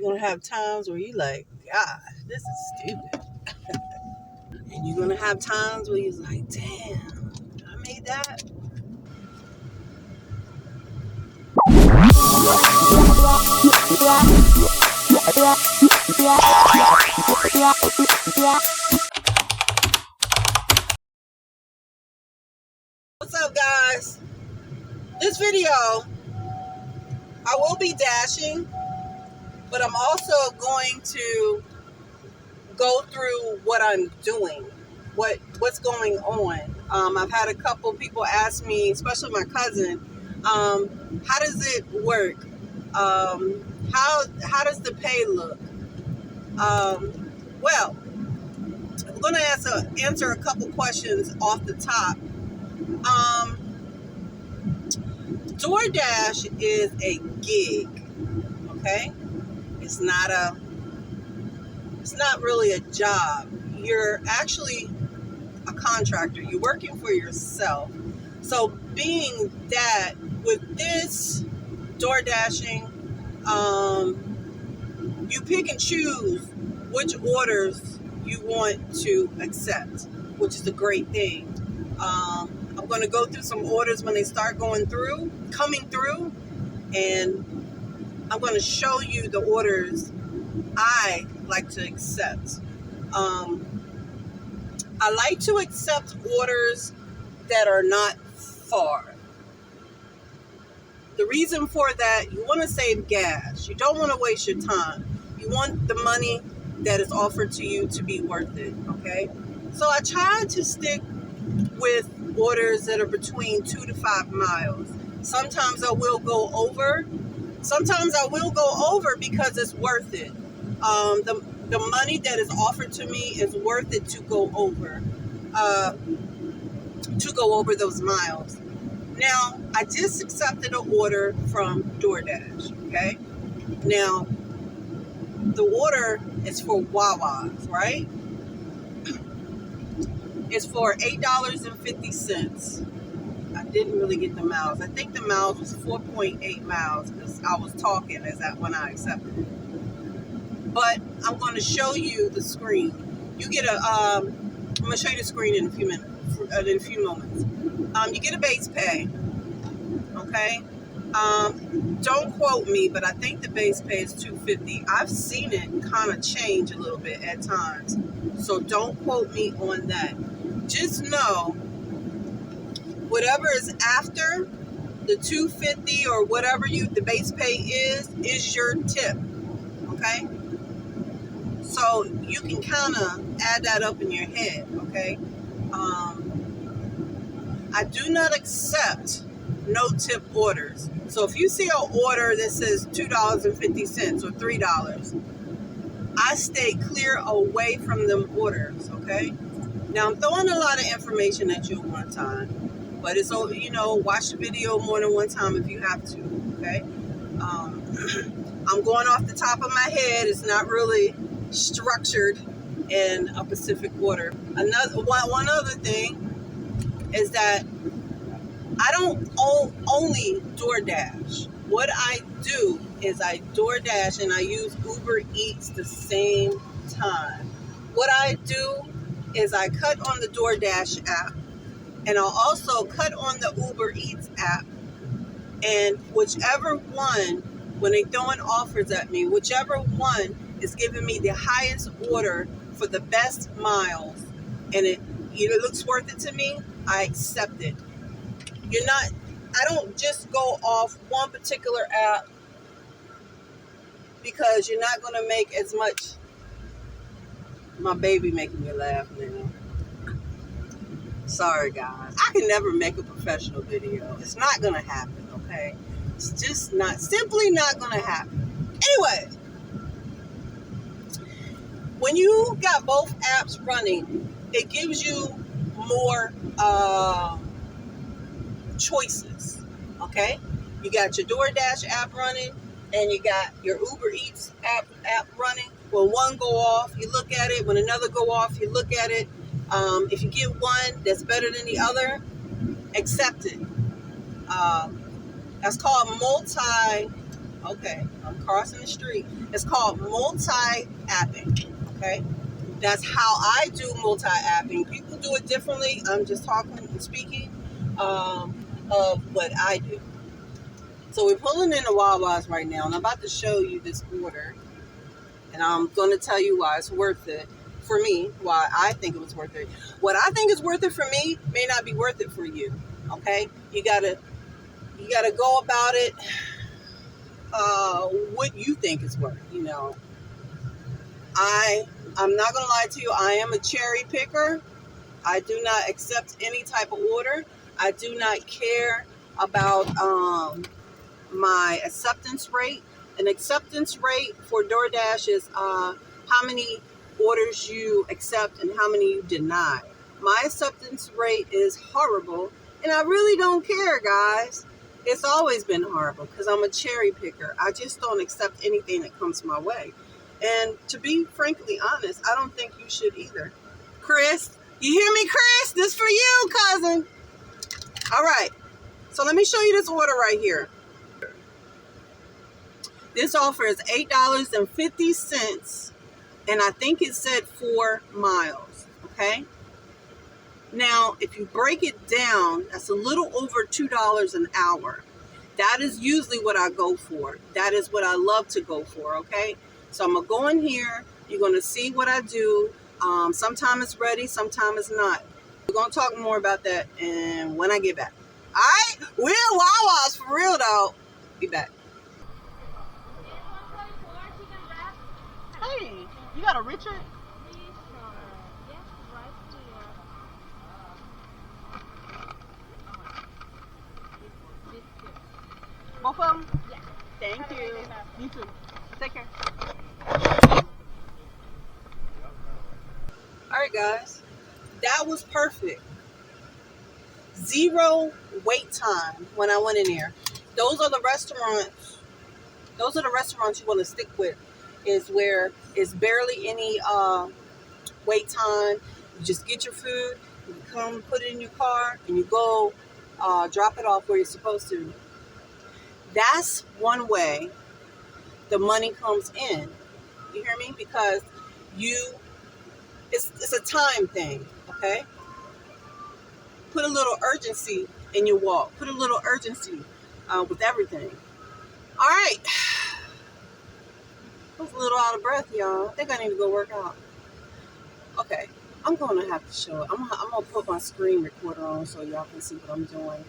You're gonna have times where you like, God, this is stupid. And you're gonna have times where you're like, damn, I made that. What's up, guys? This video, I will be dashing, but I'm also going to go through what I'm doing, what's going on. I've had a couple people ask me, especially my cousin, how does it work? How does the pay look? Well, I'm going to answer a couple questions off the top. DoorDash is a gig, okay? It's not really a job. You're actually a contractor. You're working for yourself. So being that with this DoorDashing, you pick and choose which orders you want to accept, which is a great thing. I'm going to go through some orders when they start coming through, and I'm going to show you the orders I like to accept. I like to accept orders that are not far. The reason for that, you want to save gas. You don't want to waste your time. You want the money that is offered to you to be worth it, okay? So I try to stick with orders that are between 2 to 5 miles. Sometimes I will go over. Sometimes I will go over because it's worth it. The money that is offered to me is worth it to go over those miles. Now, I just accepted an order from DoorDash, okay? Now, the order is for Wawa's, right? It's for $8.50. I didn't really get the miles. I think the miles was 4.8 miles because I was talking when I accepted it. But I'm going to show you the screen. You get I'm going to show you the screen in a few moments. You get a base pay, okay? Don't quote me, but I think the base pay is $2.50. I've seen it kind of change a little bit at times, so don't quote me on that. Just know, whatever is after the $2.50 or whatever the base pay is your tip, okay? So you can kind of add that up in your head, okay? I do not accept no-tip orders. So if you see an order that says $2.50 or $3, I stay clear away from them orders, okay? Now, I'm throwing a lot of information at you at one time, but it's, watch the video more than one time if you have to, okay? I'm going off the top of my head. It's not really structured in a specific order. One other thing is that I don't only DoorDash. What I do is I DoorDash and I use Uber Eats the same time. What I do is I cut on the DoorDash app, and I'll also cut on the Uber Eats app, and whichever one, when they throwing offers at me, whichever one is giving me the highest order for the best miles, and it looks worth it to me, I accept it. I don't just go off one particular app because you're not going to make as much. My baby making me laugh now. Sorry, guys. I can never make a professional video. It's not going to happen, okay? It's just simply not going to happen. Anyway, when you got both apps running, it gives you more choices, okay? You got your DoorDash app running, and you got your Uber Eats app running. When one go off, you look at it. When another go off, you look at it. If you get one that's better than the other, accept it. That's called okay, I'm crossing the street. It's called multi-apping, okay? That's how I do multi-apping. People do it differently. I'm just talking and speaking of what I do. So we're pulling in the Wawa's right now, and I'm about to show you this order. And I'm going to tell you why it's worth it for me, why I think it was worth it. What I think is worth it for me may not be worth it for you, okay? You gotta go about it what you think is worth, you know. I'm not going to lie to you. I am a cherry picker. I do not accept any type of order. I do not care about my acceptance rate. An acceptance rate for Doordash is how many orders you accept and how many you deny. My acceptance rate is horrible, and I really don't care, guys. It's always been horrible because I'm a cherry picker. I just don't accept anything that comes my way. And to be frankly honest, I don't think you should either. Chris, you hear me, Chris? This for you, cousin. All right. So let me show you this order right here. This offer is $8.50, and I think it said 4 miles, okay? Now, if you break it down, that's a little over $2 an hour. That is usually what I go for. That is what I love to go for, okay? So I'm going to go in here. You're going to see what I do. Sometimes it's ready, sometimes it's not. We're going to talk more about that and when I get back. All right? We're Wawa's for real, though. Be back. Hey, you got a Richard? Both of them? Yes. Thank you. You too. Take care. Alright guys, that was perfect. 0 wait time when I went in there. Those are the restaurants you want to stick with, is where it's barely any wait time. You just get your food, you come put it in your car, and you go drop it off where you're supposed to. That's one way the money comes in. You hear me? Because it's a time thing, okay? Put a little urgency in your walk. Put a little urgency with everything. All right. I was a little out of breath, y'all. I think I need to go work out. Okay. I'm going to have to show it. I'm going to put my screen recorder on so y'all can see what I'm doing.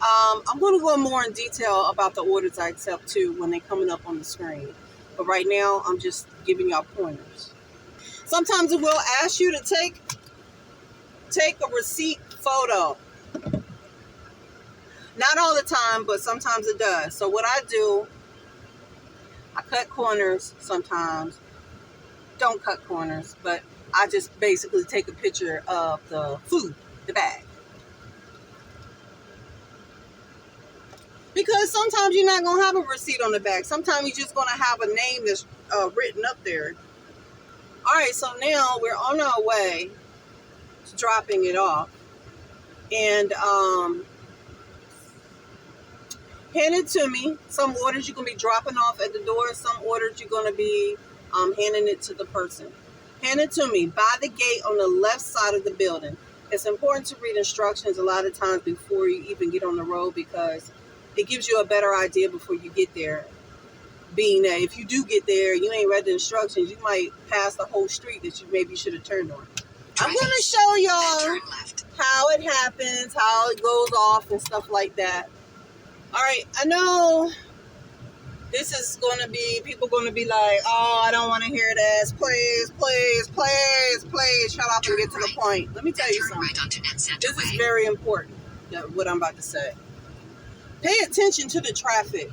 I'm going to go more in detail about the orders I accept too when they're coming up on the screen. But right now, I'm just giving y'all pointers. Sometimes it will ask you to take a receipt photo. Not all the time, but sometimes it does. So what I do, I cut corners sometimes. Don't cut corners, but I just basically take a picture of the food, the bag. Because sometimes you're not going to have a receipt on the bag. Sometimes you're just going to have a name that's written up there. All right, so now we're on our way to dropping it off. And hand it to me. Some orders you're going to be dropping off at the door. Some orders you're going to be handing it to the person. Hand it to me by the gate on the left side of the building. It's important to read instructions a lot of times before you even get on the road, because it gives you a better idea before you get there. Being that if you do get there, you ain't read the instructions, you might pass the whole street that you maybe should have turned on. I'm going to show y'all how it happens, how it goes off and stuff like that. All right, I know this is going to be, people going to be like, oh, I don't want to hear this. Please, please, please, please, shut up and get to the point. Let me tell you something. This is very important, what I'm about to say. Pay attention to the traffic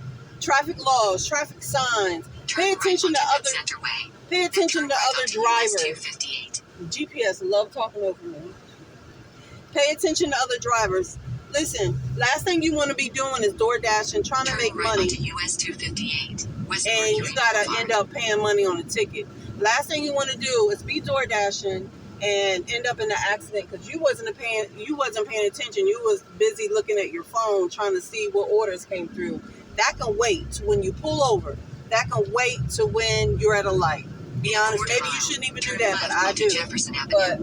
laws, traffic signs. Pay attention to other drivers. GPS love talking over me. Pay attention to other drivers. Listen, last thing you want to be doing is Doordash and trying to make money. And you gotta end up paying money on a ticket. Last thing you want to do is be Doordashing and end up in an accident because you wasn't paying attention. You was busy looking at your phone trying to see what orders came through. That can wait when you pull over. that can wait to when you're at a light. Be honest, maybe you shouldn't even do that, but I do. But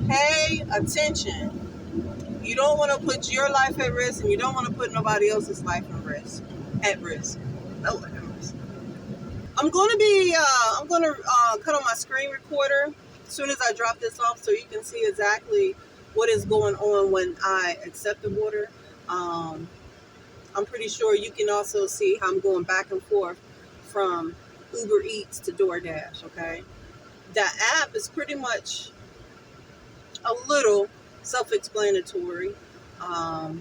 pay attention. You don't want to put your life at risk, and you don't want to put nobody else's life at risk. No, I'm going to cut on my screen recorder as soon as I drop this off, so you can see exactly what is going on when I accept the order. I'm pretty sure you can also see how I'm going back and forth from Uber Eats to Doordash, okay? That app is pretty much a little self-explanatory.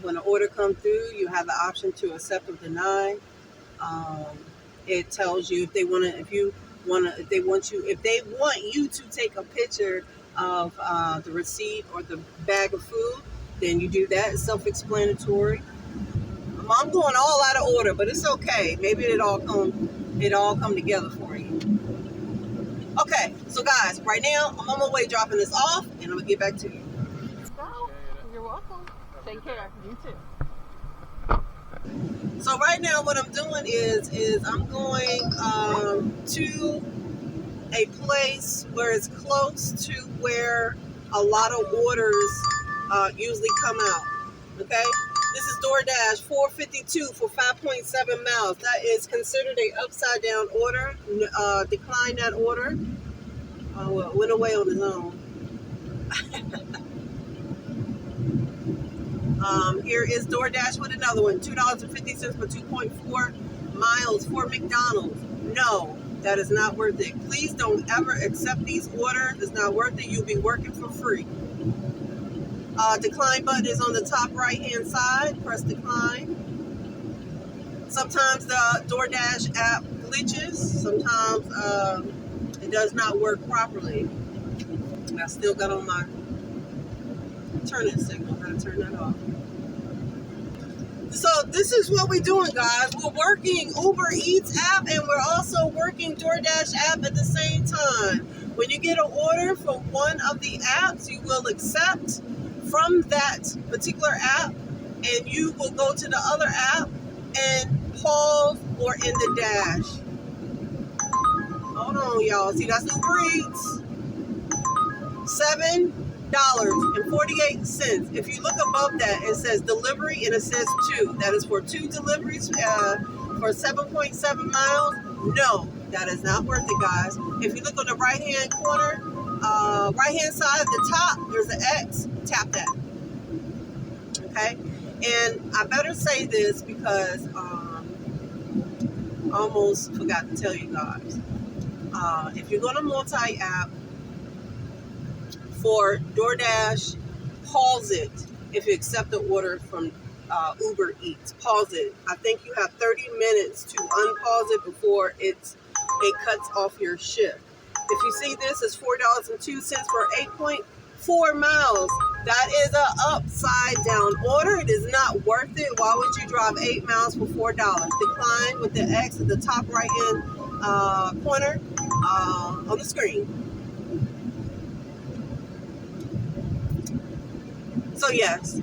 When an order comes through, you have the option to accept or deny. It tells you if they want you to take a picture of the receipt or the bag of food, then you do that. It's self-explanatory. I'm going all out of order, but it's okay. Maybe it all come together for you. Okay, so guys, right now I'm on my way dropping this off, and I'm gonna get back to you. You're welcome. Take care. You too. So right now, what I'm doing is I'm going to a place where it's close to where a lot of orders usually come out. Okay. This is Doordash 452 for 5.7 miles. That is considered a upside down order. Decline that order. Well, went away on his own. Here is Doordash with another one. $2.50 for 2.4 miles for McDonald's. No, that is not worth it. Please don't ever accept these orders. It's not worth it. You'll be working for free. Decline button is on the top right hand side. Press decline. Sometimes the Doordash app glitches. Sometimes it does not work properly. I still got on my turning signal. I gotta turn that off. So this is what we're doing, guys. We're working Uber Eats app, and we're also working Doordash app at the same time. When you get an order from one of the apps, you will accept from that particular app, and you will go to the other app and pause or in the dash. Hold on, y'all. See, that's Uber Eats. $7.48. If you look above that, it says delivery and it says 2. That is for 2 deliveries for 7.7 miles. No, that is not worth it, guys. If you look on the right-hand corner, right-hand side at the top, there's an X. Tap that. Okay? And I better say this because I almost forgot to tell you guys. If you're going to multi-app for Doordash, pause it if you accept the order from Uber Eats. Pause it. I think you have 30 minutes to unpause it before it cuts off your shift. If you see this, it's $4.02 for 8.4 miles. That is an upside down order. It is not worth it. Why would you drive 8 miles for $4? Decline with the X at the top right hand corner on the screen. So yes,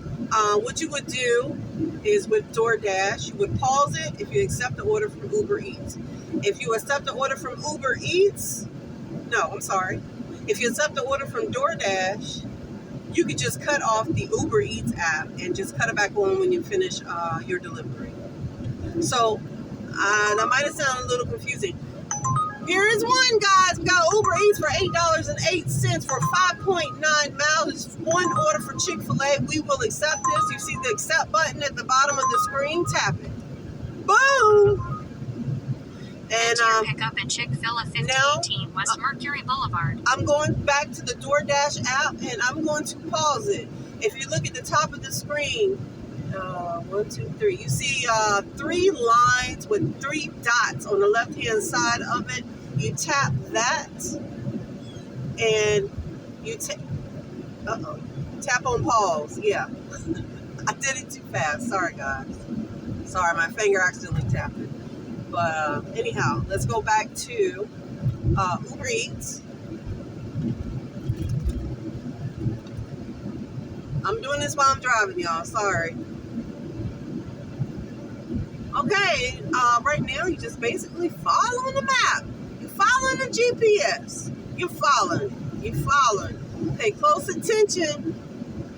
what you would do is with Doordash, you would pause it if you accept the order from Uber Eats. If you accept the order from Uber Eats, if you accept the order from Doordash, you could just cut off the Uber Eats app and just cut it back on when you finish your delivery. So that might have sounded a little confusing. Here is one, guys. We got Uber Eats for $8.08 for 5.9 miles. It's one order for Chick-fil-A. We will accept this. You see the accept button at the bottom of the screen. Tap it. Boom. And pickup at Chick-fil-A 5018 West Mercury Boulevard. I'm going back to the Doordash app, and I'm going to pause it. If you look at the top of the screen, 1, 2, 3. You see 3 lines with 3 dots on the left-hand side of it. You tap that, and you tap on pause. Yeah, I did it too fast. Sorry, guys. Sorry, my finger accidentally tapped it. But anyhow, let's go back to Uber Eats. I'm doing this while I'm driving, y'all. Sorry. Okay, right now you just basically following the map. You're following the GPS. You're following. Pay close attention.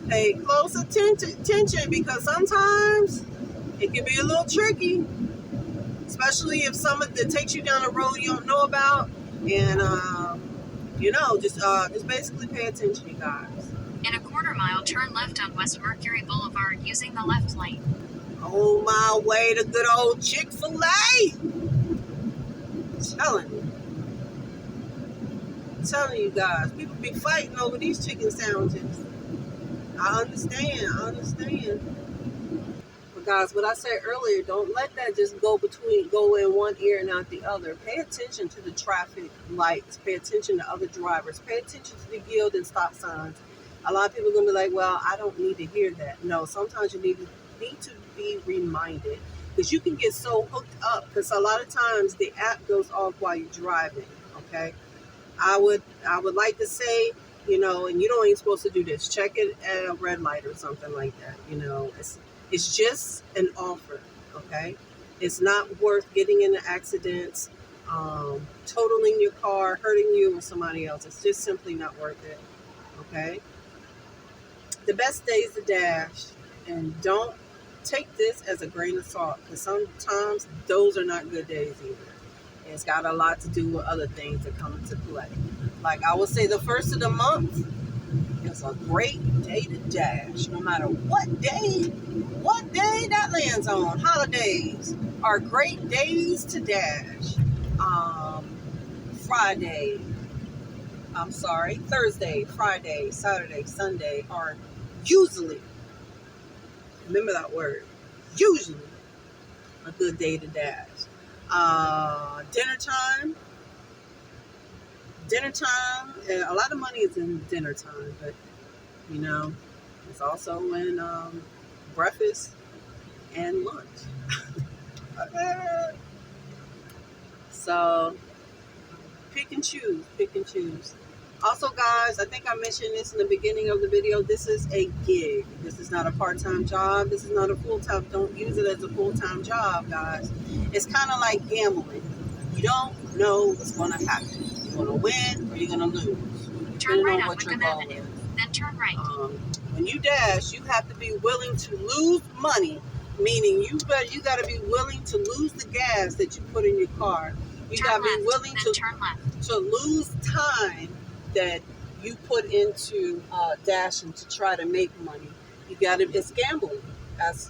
Pay close attention because sometimes it can be a little tricky, especially if someone that takes you down a road you don't know about. And just basically pay attention, you guys. In a quarter-mile, turn left on West Mercury Boulevard using the left lane. On my way to good old Chick-fil-A. Telling you guys, people be fighting over these chicken sandwiches. I understand. But guys, what I said earlier, don't let that just go in one ear and out the other. Pay attention to the traffic lights. Pay attention to other drivers. Pay attention to the yield and stop signs. A lot of people are gonna be like, well, I don't need to hear that. No, sometimes you need to be reminded, because you can get so hooked up, because a lot of times the app goes off while you're driving. Okay, I would like to say, and you don't even supposed to do this. Check it at a red light or something like that. It's just an offer. Okay, it's not worth getting into accidents, totaling your car, hurting you or somebody else. It's just simply not worth it. Okay, the best day is the dash, and don't take this as a grain of salt, because sometimes those are not good days either. It's got a lot to do with other things that come into play. Like I would say, the first of the month is a great day to dash, no matter what day that lands on. Holidays are great days to dash. Thursday, Friday, Saturday, Sunday are usually, remember that word, usually a good day to dash. Dinner time, a lot of money is in dinner time, but it's also in breakfast and lunch. So pick and choose. Also, guys, I think I mentioned this in the beginning of the video. This is a gig. This is not a part-time job. This is not a full-time. Don't use it as a full-time job, guys. It's kind of like gambling. You don't know what's going to happen. You're going to win or you're going to lose. Turn right on Wickham Avenue, then turn right. When you dash, you have to be willing to lose money, meaning you got to be willing to lose the gas that you put in your car. You got to be willing to lose time that you put into dashing to try to make money. It's gambling. That's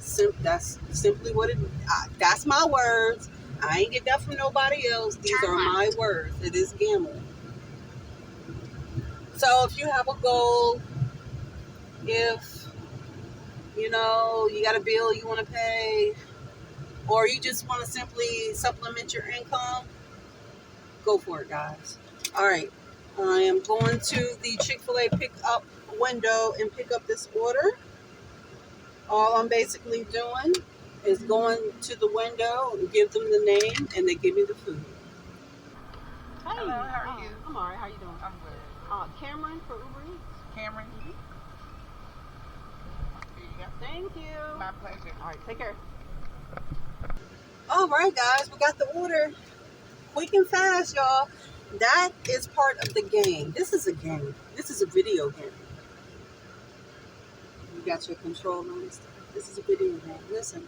simply what it is. That's my words. I ain't get that from nobody else. These are my words. It is gambling. So if you have a goal, if you got a bill you want to pay, or you just want to simply supplement your income, go for it, guys. All right. I am going to the Chick-fil-A pick-up window and pick up this order. All I'm basically doing is going to the window and give them the name, and they give me the food. Hey. Hello, how are you? I'm all right. How you doing? I'm good. Cameron for Uber Eats. Cameron? Mm-hmm. Here you go. Thank you. My pleasure. All right, take care. All right, guys, we got the order. Quick and fast, y'all. That is part of the game. This is a game. This is a video game. You got your control on this. This is a video game. Listen,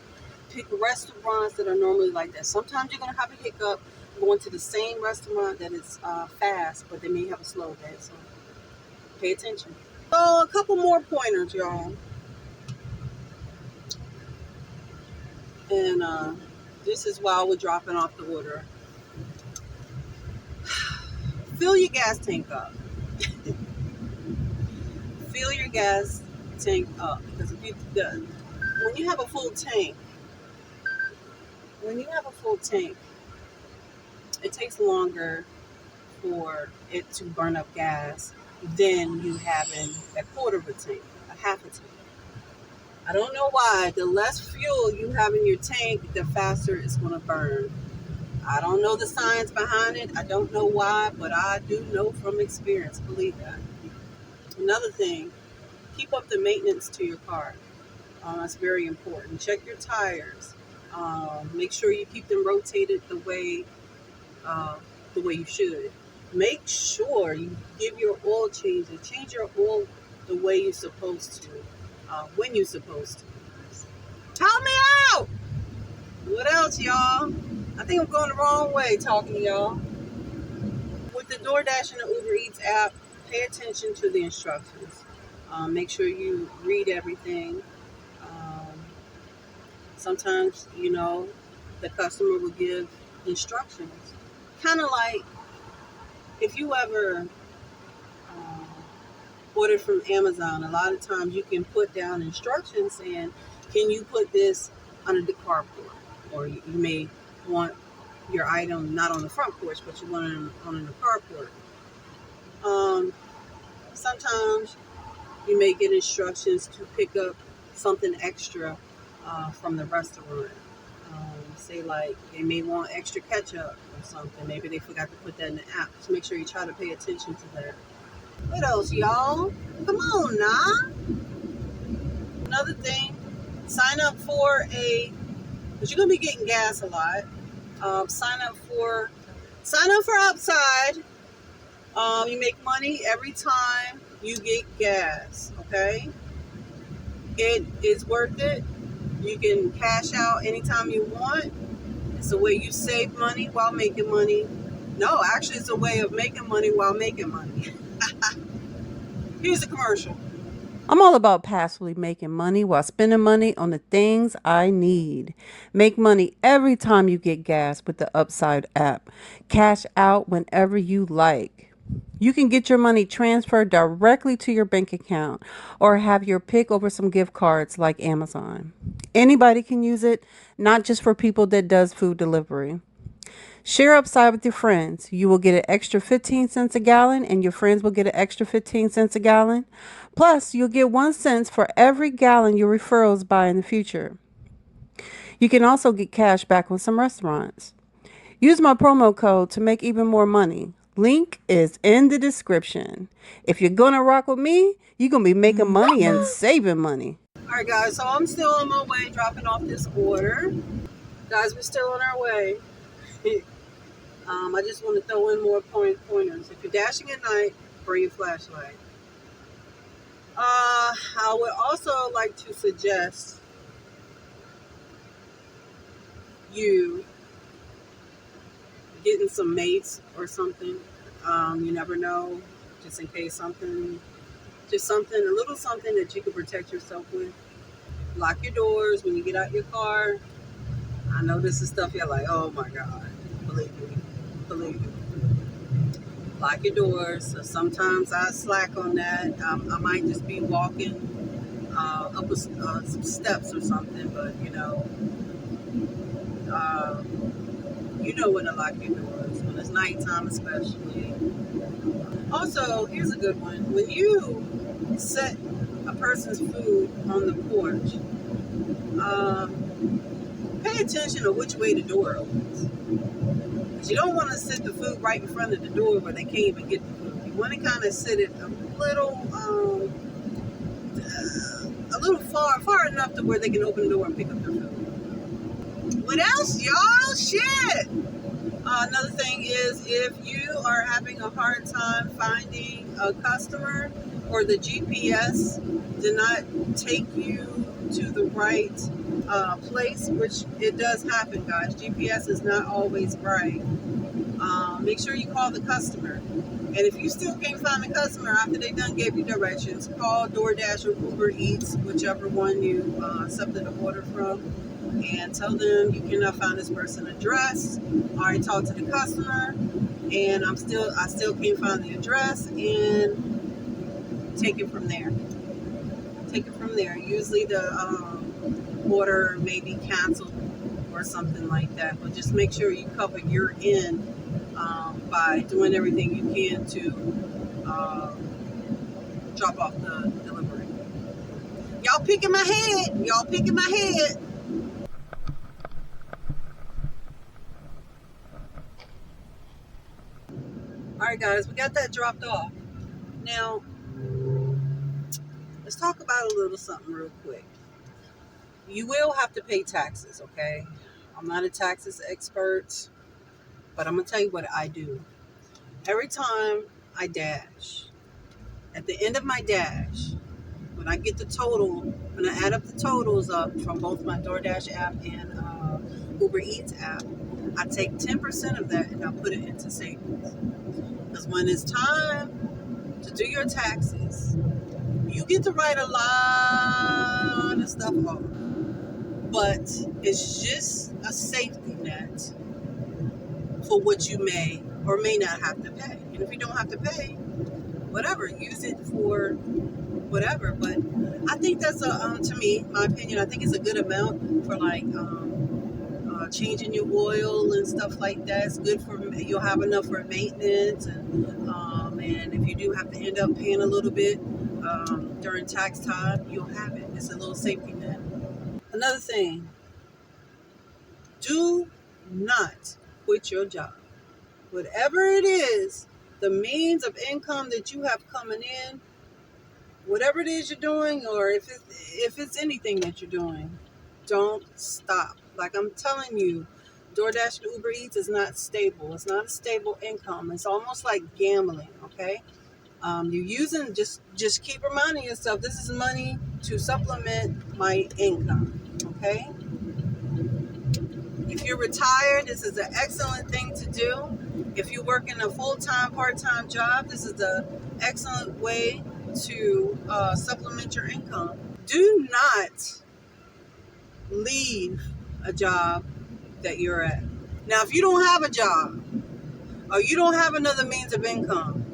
pick restaurants that are normally like that. Sometimes you're going to have a hiccup going to the same restaurant that is fast, but they may have a slow day. So pay attention. So a couple more pointers, y'all. And this is while we're dropping off the order. Fill your gas tank up. Fill your gas tank up, because when you have a full tank, it takes longer for it to burn up gas than you having a quarter of a tank, a half a tank. I don't know why. The less fuel you have in your tank, the faster it's going to burn. I don't know the science behind it. I don't know why, but I do know from experience. Believe that. Another thing, keep up the maintenance to your car. That's very important. Check your tires. Make sure you keep them rotated the way you should. Make sure you give your oil changes. Change your oil the way you're supposed to, when you're supposed to. Help me out! What else, y'all? I think I'm going the wrong way talking to y'all. With the Doordash and the Uber Eats app, pay attention to the instructions. Make sure you read everything. Um, Sometimes, the customer will give instructions. Kind of like if you ever order from Amazon, a lot of times you can put down instructions saying, can you put this under the carport? Or you may want your item not on the front porch, but you want it on the carport. Sometimes you may get instructions to pick up something extra from the restaurant. Say like they may want extra ketchup or something. Maybe they forgot to put that in the app. Just make sure you try to pay attention to that. What else, y'all? Come on now. Another thing, sign up for because you're gonna be getting gas a lot. Sign up for Upside. You make money every time you get gas. Okay, it is worth it. You can cash out anytime you want. It's a way you save money while making money. No, actually, it's a way of making money while making money. Here's a commercial. I'm all about passively making money while spending money on the things I need. Make money every time you get gas with the Upside app. Cash out whenever you like. You can get your money transferred directly to your bank account or have your pick over some gift cards like Amazon. Anybody can use it, not just for people that does food delivery. Share Upside with your friends. You will get an extra 15 cents a gallon and your friends will get an extra 15 cents a gallon. Plus, you'll get 1 cent for every gallon your referrals buy in the future. You can also get cash back on some restaurants. Use my promo code to make even more money. Link is in the description. If you're going to rock with me, you're going to be making money and saving money. All right, guys, so I'm still on my way dropping off this order. Guys, we're still on our way. I just want to throw in more pointers. If you're dashing at night, bring your flashlight. I would also like to suggest you getting some mates or something. You never know, just in case a little something that you can protect yourself with. Lock your doors when you get out your car. I know this is stuff you're like, oh my God, believe me. Lock your doors. So sometimes I slack on that. I might just be walking up some steps or something, but when to lock your doors when it's nighttime, especially. Also, here's a good one: when you set a person's food on the porch, pay attention to which way the door opens. Because you don't want to sit the food right in front of the door where they can't even get the food. You want to kind of sit it a little far enough to where they can open the door and pick up their food. What else, y'all? Shit! Another thing is, if you are having a hard time finding a customer or the GPS did not take you to the right place, which it does happen, guys. GPS is not always right. Make sure you call the customer. And if you still can't find the customer after they done gave you directions, call Doordash or Uber Eats, whichever one you accepted the order from, and tell them you cannot find this person's address. I already talked to the customer, and I still can't find the address, and take it from there. Usually the order may be canceled or something like that, but just make sure you cover your end by doing everything you can to drop off the delivery. Y'all picking my head. All right, guys, we got that dropped off. Now, let's talk about a little something real quick. You will have to pay taxes, okay? I'm not a taxes expert, but I'm going to tell you what I do. Every time I dash, at the end of my dash, when I get the total, when I add up the totals up from both my DoorDash app and Uber Eats app, I take 10% of that and I put it into savings. Because when it's time to do your taxes, you get to write a lot of stuff off. But it's just a safety net for what you may or may not have to pay. And if you don't have to pay, whatever, use it for whatever. But I think that's to me, my opinion, I think it's a good amount for like changing your oil and stuff like that. It's good for, you'll have enough for maintenance, and if you do have to end up paying a little bit during tax time, you'll have it. It's a little safety net. Another thing, do not quit your job. Whatever it is, the means of income that you have coming in, whatever it is you're doing, or if it's anything that you're doing, don't stop. Like I'm telling you, DoorDash and Uber Eats is not stable. It's not a stable income. It's almost like gambling, okay? You're using, just keep reminding yourself, this is money to supplement my income, okay? If you're retired, this is an excellent thing to do. If you're working a full-time, part-time job, this is an excellent way to supplement your income. Do not leave a job that you're at. Now, if you don't have a job or you don't have another means of income,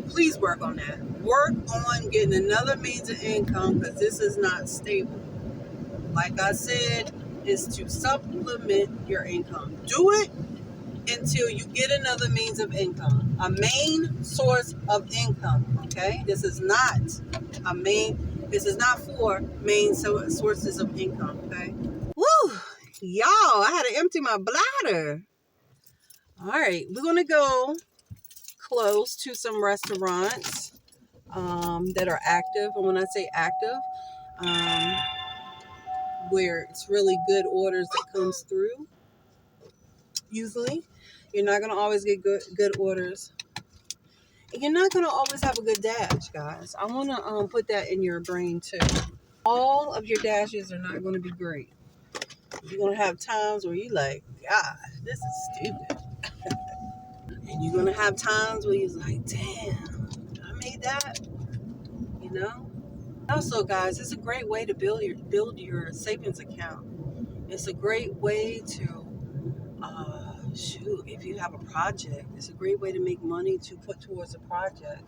please work on that. Work on getting another means of income, because this is not stable. Like I said, is to supplement your income. Do it until you get another means of income, a main source of income. Okay, this is not for main sources of income. Okay, woo, y'all, I had to empty my bladder. All right, we're gonna go close to some restaurants that are active, and when I say active, where it's really good orders that comes through. Usually, you're not gonna always get good orders. And you're not gonna always have a good dash, guys. I wanna put that in your brain too. All of your dashes are not gonna be great. You're gonna have times where you're like, God, this is stupid. And you're gonna have times where you're like, damn, I made that, you know? Also, guys, it's a great way to build your savings account. It's a great way to if you have a project, it's a great way to make money to put towards a project.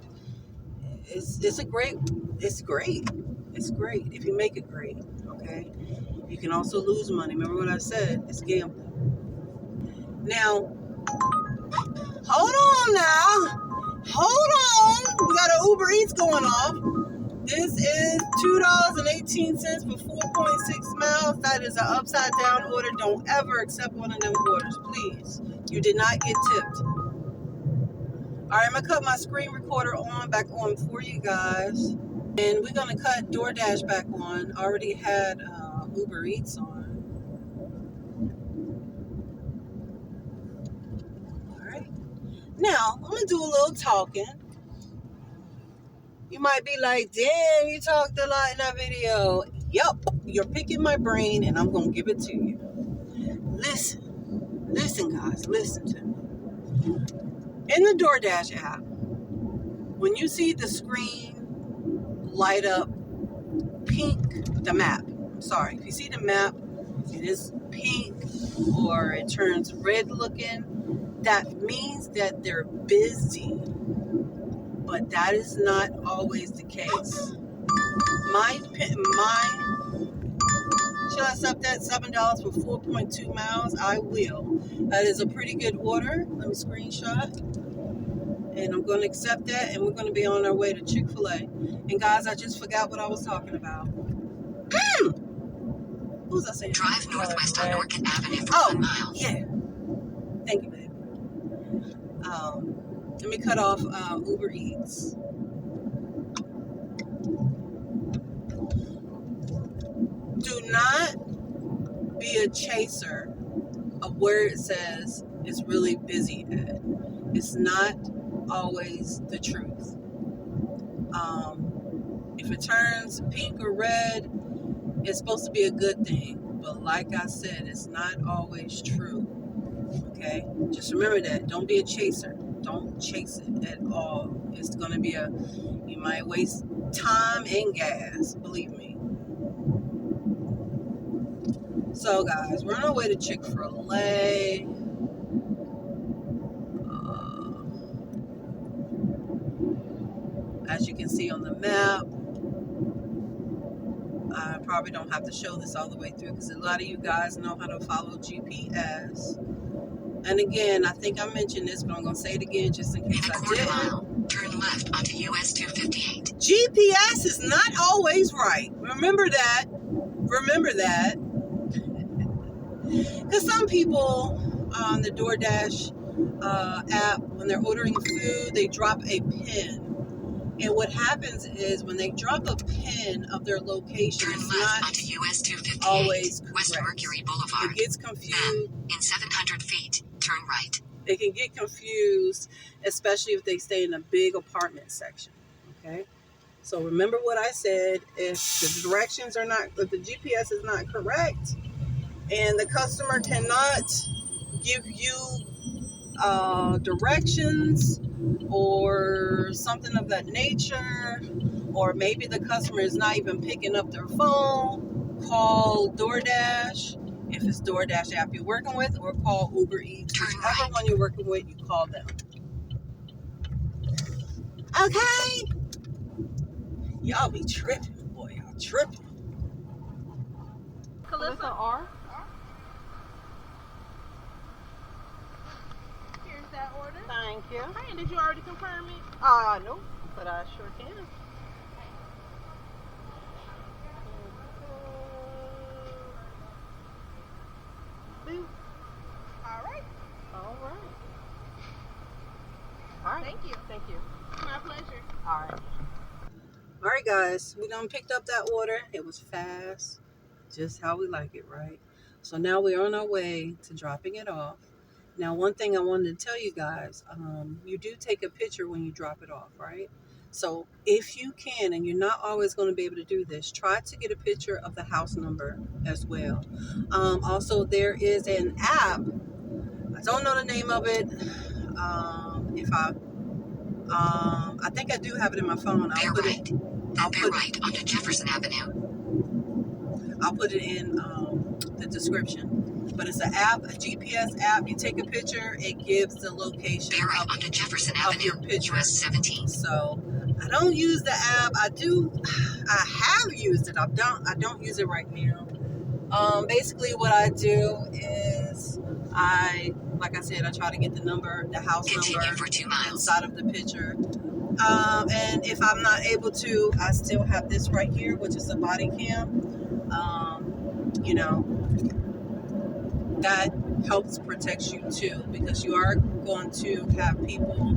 It's great if you make it great. Okay, you can also lose money. Remember what I said, it's gambling. Now hold on, we got an Uber Eats going off. This is $2.18 for 4.6 miles. That is an upside down order. Don't ever accept one of them orders, please. You did not get tipped. All right, I'm going to cut my screen recorder back on for you guys. And we're going to cut DoorDash back on. I already had Uber Eats on. All right. Now, I'm going to do a little talking. You might be like, damn, you talked a lot in that video. Yup, you're picking my brain and I'm going to give it to you. Listen, guys, listen to me. In the DoorDash app, when you see the screen light up pink, the map, if you see the map, it is pink or it turns red looking, that means that they're busy. But that is not always the case. Should I accept that $7 for 4.2 miles? I will. That is a pretty good order. Let me screenshot. And I'm going to accept that, and we're going to be on our way to Chick-fil-A. And guys, I just forgot what I was talking about. What was I saying? Drive northwest on Orchid Avenue for 1 mile. Yeah. Thank you, babe. Let me cut off Uber Eats. be a chaser of where it says it's really busy at. It's not always the truth. If it turns pink or red, it's supposed to be a good thing. But like I said, it's not always true. Okay? Just remember that. Don't be a chaser. Don't chase it at all. It's going to be you might waste time and gas, believe me. So guys, we're on our way to Chick-fil-A. As you can see on the map, I probably don't have to show this all the way through because a lot of you guys know how to follow GPS. And again, I think I mentioned this, but I'm going to say it again just in case I didn't. Mile, turn left onto US 258. GPS is not always right. Remember that. Remember that. Because some people on the Doordash app, when they're ordering food, they drop a pin. And what happens is when they drop a pin of their location, turn it's left not onto US 258, always West correct. Mercury Boulevard. It gets confused. Then, in 700 feet, turn right. They can get confused, especially if they stay in a big apartment section. Okay? So remember what I said. If the directions are not, if the GPS is not correct, and the customer cannot give you directions or something of that nature, or maybe the customer is not even picking up their phone, call Doordash if it's Doordash app you're working with, or call ubereats. Whichever one you're working with, you call them. Okay? Y'all be tripping, boy. Y'all tripping. Calissa R. Here's that order. Thank you. Hey, did you already confirm it? No, but I sure can. Boop. All right. All right. All right. Thank you. Thank you. My pleasure. All right. All right, guys. We done picked up that order. It was fast. Just how we like it, right? So now we're on our way to dropping it off. Now, one thing I wanted to tell you guys, you do take a picture when you drop it off, right? So if you can, and you're not always going to be able to do this, try to get a picture of the house number as well. Also, there is an app. I don't know the name of it. I think I do have it in my phone. I'll put it right onto Jefferson Avenue. I'll put it in the description. But it's an app, a GPS app. You take a picture, it gives the location onto Jefferson of Avenue, your picture. US 17. So I don't use the app. I have used it. I don't use it right now. Basically what I do is like I said, I try to get the house number for 2 miles inside of the picture. And if I'm not able to, I still have this right here, which is a body cam. That helps protect you too, because you are going to have people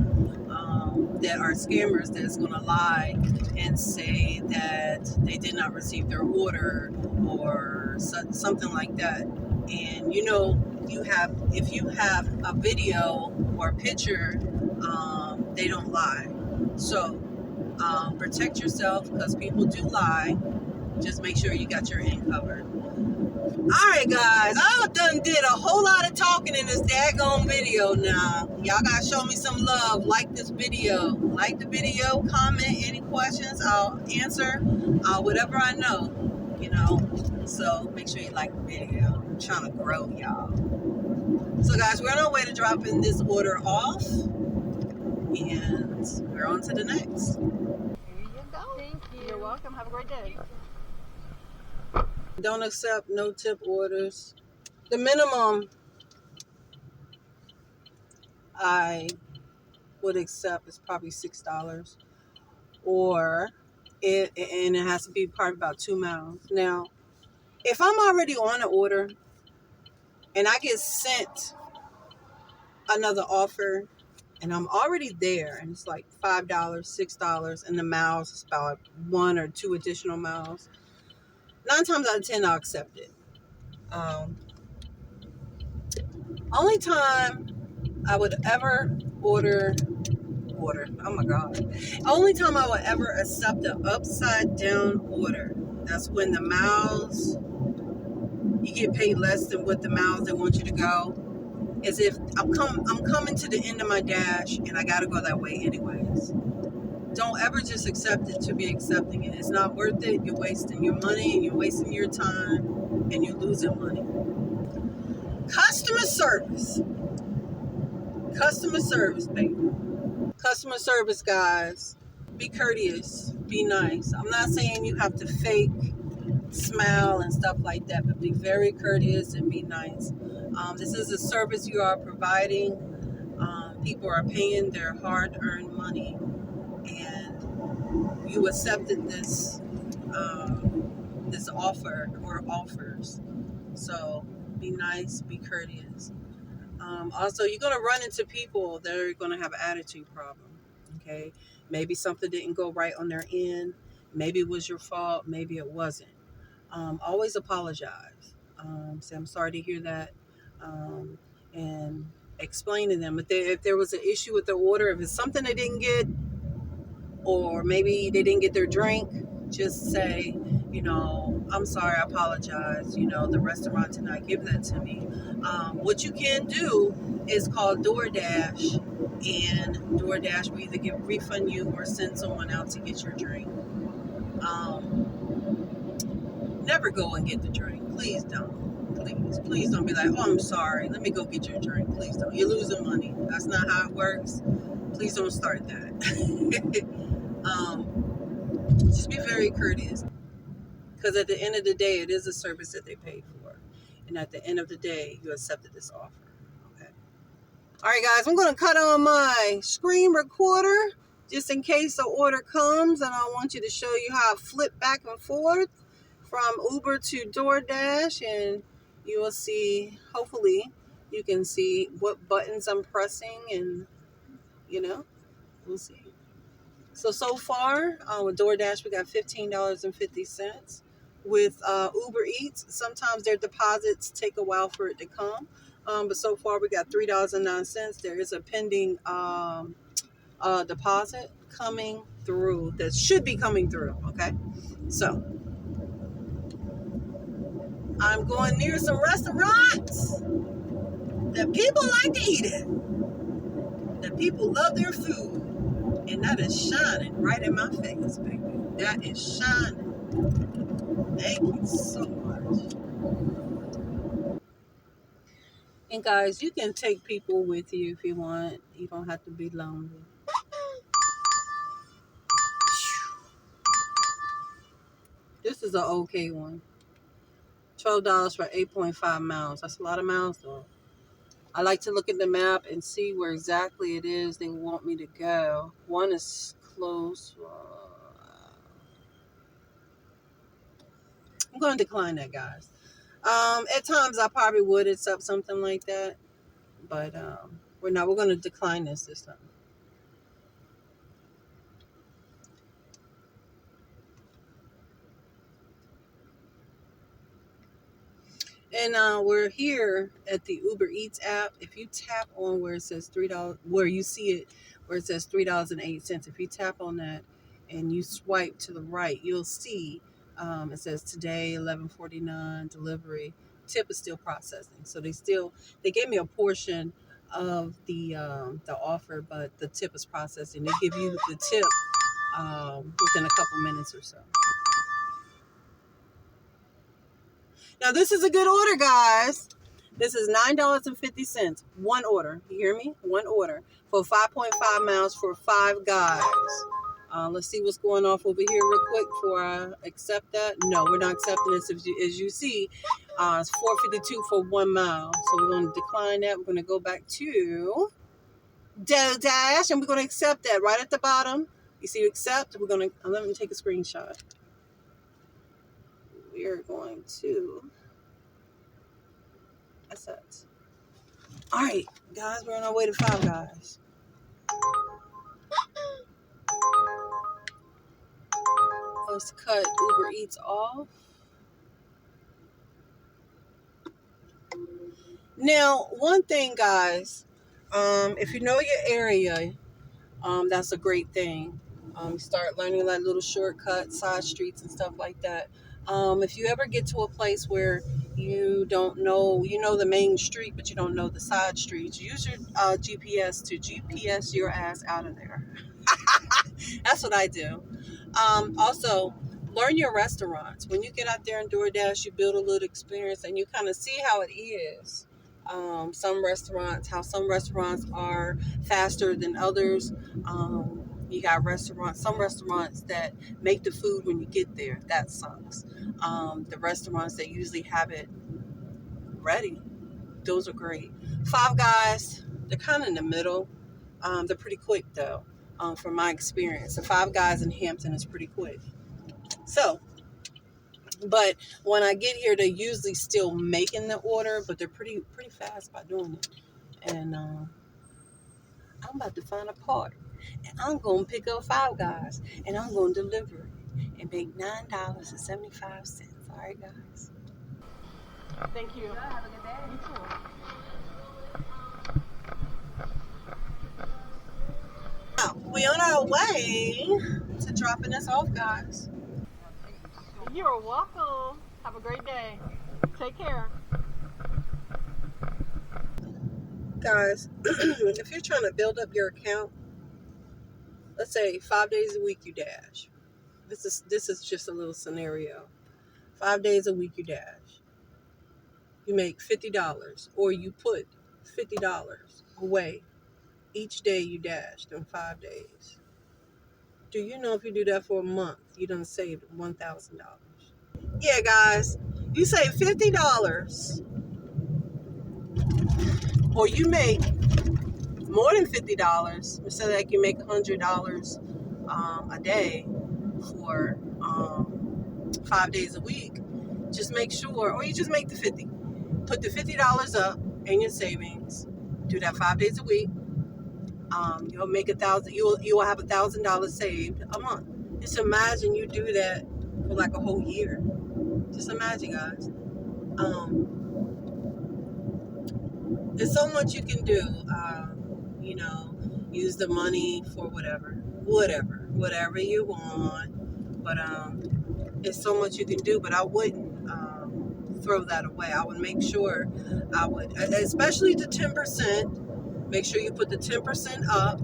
that are scammers that's going to lie and say that they did not receive their order or something like that. And if you have a video or a picture, they don't lie. So protect yourself, because people do lie. Just make sure you got your end covered. Alright guys, I done did a whole lot of talking in this daggone video now. Y'all gotta show me some love. Like this video. Like the video, comment any questions. I'll answer whatever I know. So make sure you like the video. I'm trying to grow y'all. So guys, we're on our way to dropping this order off. And we're on to the next. Here you go. Thank you. You're welcome. Have a great day. Don't accept no tip orders. The minimum I would accept is probably $6, and it has to be probably about 2 miles. Now, if I'm already on an order and I get sent another offer and I'm already there and it's like $5, $6, and the miles is about 1 or 2 additional miles, 9 times out of 10 I'll accept it. Only time I would ever order. Oh my God. Only time I would ever accept an upside down order. That's when the miles, you get paid less than what the miles they want you to go. Is if I'm coming to the end of my dash and I gotta go that way anyways. Don't ever just accept it to be accepting it. It's not worth it. You're wasting your money and you're wasting your time and you're losing money. Customer service. Customer service, baby. Customer service, guys. Be courteous. Be nice. I'm not saying you have to fake smile and stuff like that, but be very courteous and be nice. This is a service you are providing. People are paying their hard-earned money, and you accepted this offer or offers. So be nice, be courteous. Also, you're going to run into people that are going to have an attitude problem. Okay, maybe something didn't go right on their end. Maybe it was your fault. Maybe it wasn't. Always apologize. Say I'm sorry to hear that, and explain to them if there was an issue with the order, if it's something they didn't get, or maybe they didn't get their drink. Just say, I'm sorry, I apologize. The restaurant did not give that to me. What you can do is call Doordash, and Doordash will either refund you or send someone out to get your drink. Never go and get the drink. Please don't. Please don't be like, oh, I'm sorry. Let me go get your drink. Please don't. You're losing money. That's not how it works. Please don't start that. Just be very courteous. Because at the end of the day, it is a service that they paid for. And at the end of the day, you accepted this offer. Okay. All right, guys, I'm going to cut on my screen recorder just in case the order comes. And I want you to show you how I flip back and forth from Uber to DoorDash. And you will see, hopefully, you can see what buttons I'm pressing. And, we'll see. So far, with DoorDash, we got $15.50. With Uber Eats, sometimes their deposits take a while for it to come. But so far, we got $3.09. There is a pending deposit coming through that should be coming through. Okay. So I'm going near some restaurants that people like to eat at, that people love their food. And that is shining right in my face, baby. That is shining. Thank you so much. And guys, you can take people with you if you want. You don't have to be lonely. This is an okay one. $12 for 8.5 miles. That's a lot of miles though. I like to look at the map and see where exactly it is they want me to go. One is close. I'm going to decline that, guys. At times I probably would accept something like that, but we're not. We're going to decline this time. And we're here at the Uber Eats app. If you tap on where it says $3, where you see it, where it says $3.08, if you tap on that and you swipe to the right, you'll see it says today 11:49 delivery. Tip is still processing, so they gave me a portion of the offer, but the tip is processing. They give you the tip within a couple minutes or so. Now, this is a good order, guys. This is $9.50. One order. You hear me? One order for 5.5 miles for 5 guys. Let's see what's going off over here real quick before I accept that. No, we're not accepting this. As you see, it's $4.52 for 1 mile. So we're going to decline that. We're going to go back to Doordash, and we're going to accept that right at the bottom. You see, accept. We're going to let me take a screenshot. We are going to accept. All right, guys, we're on our way to 5 guys. Let's cut Uber Eats off. Now, one thing, guys, if you know your area, that's a great thing. Start learning like little shortcuts, side streets, and stuff like that. If you ever get to a place where you don't know, you know the main street, but you don't know the side streets, use your GPS to GPS your ass out of there. That's what I do. Also, learn your restaurants. When you get out there in Doordash, you build a little experience and you kind of see how it is. Some restaurants are faster than others. You got some restaurants that make the food when you get there. That sucks. The restaurants that usually have it ready, those are great. Five Guys, they're kind of in the middle. They're pretty quick though. From my experience, the Five Guys in Hampton is pretty quick. So, but when I get here, they're usually still making the order, but they're pretty fast by doing it. And I'm about to find a party, and I'm gonna pick up Five Guys, and I'm gonna deliver it and make $9.75. All right, guys. Thank you. Have a good day. You too. Now, we on our way to dropping us off, guys. You're welcome. Have a great day. Take care. Guys, if you're trying to build up your account, let's say 5 days a week you dash. This is just a little scenario. 5 days a week you dash. You make $50, or you put $50 away each day you dashed in 5 days. Do you know if you do that for a month, you done saved $1,000? Yeah, guys, you save $50, or you make more than $50. So like you make $100 a day for 5 days a week. Just make sure, or you just make the 50. Put the $50 up in your savings. Do that 5 days a week. You'll make $1,000. You will have $1,000 saved a month. Just imagine you do that for like a whole year. Just imagine, guys. There's so much you can do. Use the money for whatever you want. But there's so much you can do. But I wouldn't throw that away. I would make sure especially the 10%. Make sure you put the 10% up.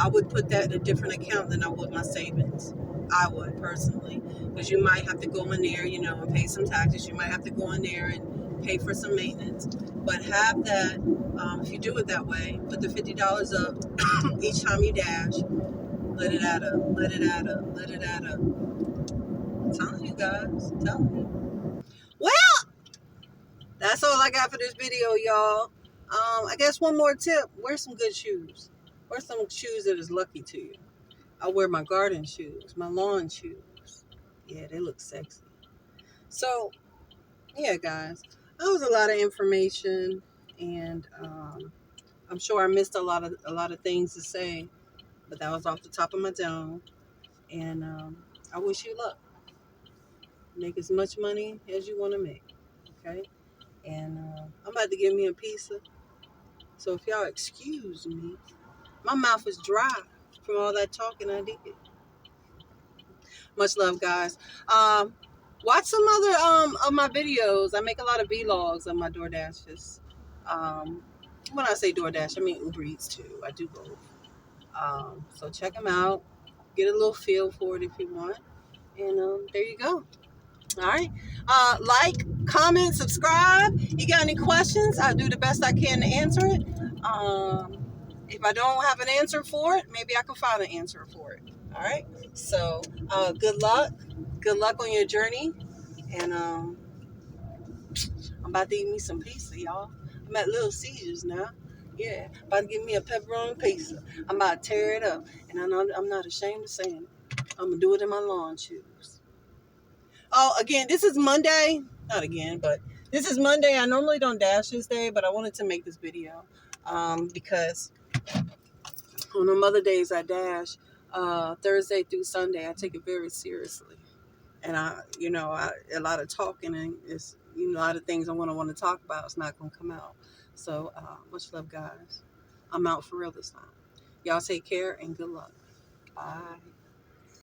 I would put that in a different account than I would my savings. I would personally, because you might have to go in there, and pay some taxes. You might have to go in there and pay for some maintenance. But have that, if you do it that way, put the $50 up each time you dash. Let it add up. Let it add up. Let it add up. I'm telling you guys. I'm telling you. Well, that's all I got for this video, y'all. I guess one more tip: wear some good shoes. Wear some shoes that is lucky to you. I wear my garden shoes, my lawn shoes. Yeah, they look sexy. So, yeah, guys, that was a lot of information, and I'm sure I missed a lot of things to say, but that was off the top of my dome. And I wish you luck. Make as much money as you want to make. Okay, and I'm about to give me a pizza. So if y'all excuse me, my mouth is dry from all that talking I did. Much love, guys. Watch some other of my videos. I make a lot of vlogs on my DoorDashes. When I say DoorDash, I mean Uber Eats too. I do both. So check them out. Get a little feel for it if you want. And there you go. All right. Like, comment, subscribe. You got any questions? I'll do the best I can to answer it. If I don't have an answer for it, maybe I can find an answer for it. All right. So good luck. Good luck on your journey. And I'm about to eat me some pizza, y'all. I'm at Little Caesars now. Yeah, about to give me a pepperoni pizza. I'm about to tear it up. And I know I'm not ashamed of saying it. I'm going to do it in my lawn shoes. Oh, again, this is Monday. Not again, but this is Monday. I normally don't dash this day, but I wanted to make this video because on the Mother Days I dash Thursday through Sunday. I take it very seriously. And a lot of talking and it's, a lot of things I want to talk about is not going to come out. So much love, guys. I'm out for real this time. Y'all take care and good luck. Bye.